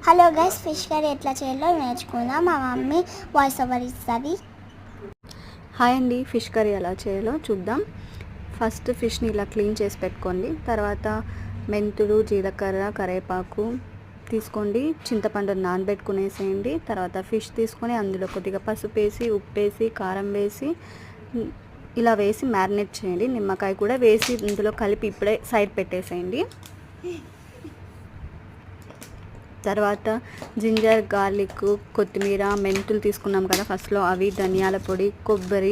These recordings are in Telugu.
హలో గైస్, ఫిష్ కర్రీ ఎట్లా చేయాలో నేర్చుకుందాం. మా మమ్మీ వాయిస్ ఓవర్ ఇస్తుంది. హాయ్ అండి, ఫిష్ కర్రీ ఎలా చేయాలో చూద్దాం. ఫస్ట్ ఫిష్ని ఇలా క్లీన్ చేసి పెట్టుకోండి. తర్వాత మెంతులు, జీలకర్ర, కరివేపాకు తీసుకోండి. చింతపండు నానబెట్టుకునేసేయండి. తర్వాత ఫిష్ తీసుకొని అందులో కొద్దిగా పసుపు వేసి, ఉప్పు వేసి, కారం వేసి ఇలా వేసి మ్యారినేట్ చేయండి. నిమ్మకాయ కూడా వేసి ఇందులో కలిపి ఇప్పుడే సైడ్ పెట్టేసేయండి. తర్వాత జింజర్, గార్లిక్, కొత్తిమీర, మెంతులు తీసుకున్నాం కదా ఫస్ట్లో, అవి, ధనియాల పొడి, కొబ్బరి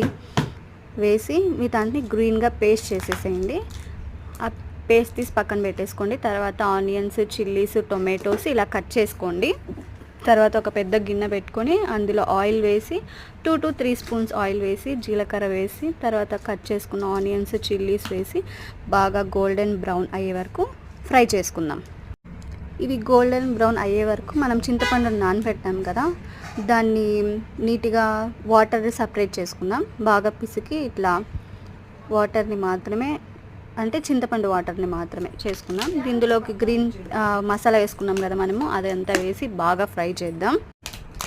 వేసి వీటన్ని గ్రీన్గా పేస్ట్ చేసేసేయండి. ఆ పేస్ట్ తీసి పక్కన పెట్టేసుకోండి. తర్వాత ఆనియన్స్, చిల్లీస్, టొమాటోస్ ఇలా కట్ చేసుకోండి. తర్వాత ఒక పెద్ద గిన్నె పెట్టుకొని అందులో ఆయిల్ వేసి 2 to 3 స్పూన్స్ ఆయిల్ వేసి, జీలకర్ర వేసి, తర్వాత కట్ చేసుకున్న ఆనియన్స్, చిల్లీస్ వేసి బాగా గోల్డెన్ బ్రౌన్ అయ్యే వరకు ఫ్రై చేసుకుందాం. ఇవి గోల్డెన్ బ్రౌన్ అయ్యే వరకు మనం చింతపండుని నానబెట్టాం కదా, దాన్ని నీట్గా వాటర్ సపరేట్ చేసుకుందాం. బాగా పిసికి ఇట్లా వాటర్ని మాత్రమే, అంటే చింతపండు వాటర్ని మాత్రమే చేసుకుందాం. ఇందులోకి గ్రీన్ మసాలా వేసుకున్నాం కదా మనము, అదంతా వేసి బాగా ఫ్రై చేద్దాం.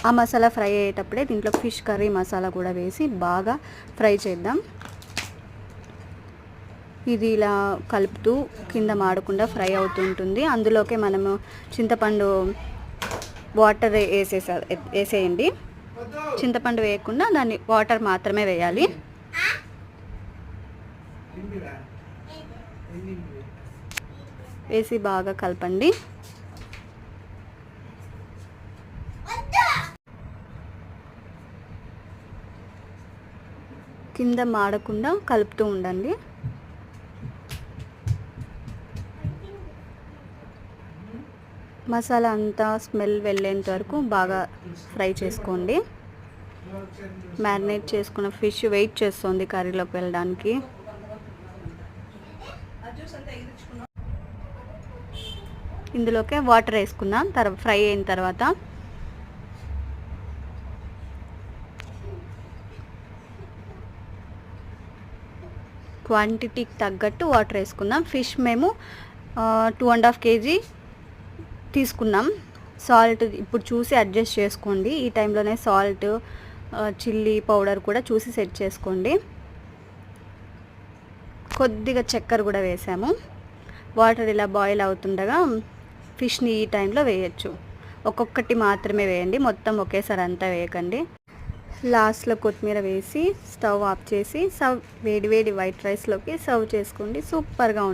ఆ మసాలా ఫ్రై అయ్యేటప్పుడే దీంట్లో ఫిష్ కర్రీ మసాలా కూడా వేసి బాగా ఫ్రై చేద్దాం. ఇది ఇలా కలుపుతూ కింద మాడకుండా ఫ్రై అవుతుంటుంది. అందులోకే మనము చింతపండు వాటర్ వేసేయండి. చింతపండు వేయకుండా దాన్ని వాటర్ మాత్రమే వేయాలి. వేసి బాగా కలపండి. కింద మాడకుండా కలుపుతూ ఉండండి. మసాలా అంతా స్మెల్ వెళ్ళేంత వరకు బాగా ఫ్రై చేసుకోండి. మ్యారినేట్ చేసుకున్న ఫిష్ వెయిట్ చేస్తుంది కర్రీలోకి వెళ్ళడానికి. ఇందులోకి వాటర్ వేసుకుందాం ఫ్రై అయిన తర్వాత. క్వాంటిటీకి తగ్గట్టు వాటర్ వేసుకుందాం. ఫిష్ మేము 2.5 kg తీసుకున్నాం. సాల్ట్ ఇప్పుడు చూసి అడ్జస్ట్ చేసుకోండి. ఈ టైంలోనే సాల్ట్, చిల్లీ పౌడర్ కూడా చూసి సెట్ చేసుకోండి. కొద్దిగా చక్కెర కూడా వేసాము. వాటర్ ఇలా బాయిల్ అవుతుండగా ఫిష్ని ఈ టైంలో వేయచ్చు. ఒక్కొక్కటి మాత్రమే వేయండి, మొత్తం ఒకేసారి అంతా వేయకండి. లాస్ట్లో కొత్తిమీర వేసి స్టవ్ ఆఫ్ చేసి వేడి వేడి వైట్ రైస్లోకి సర్వ్ చేసుకోండి. సూపర్గా ఉంటుంది.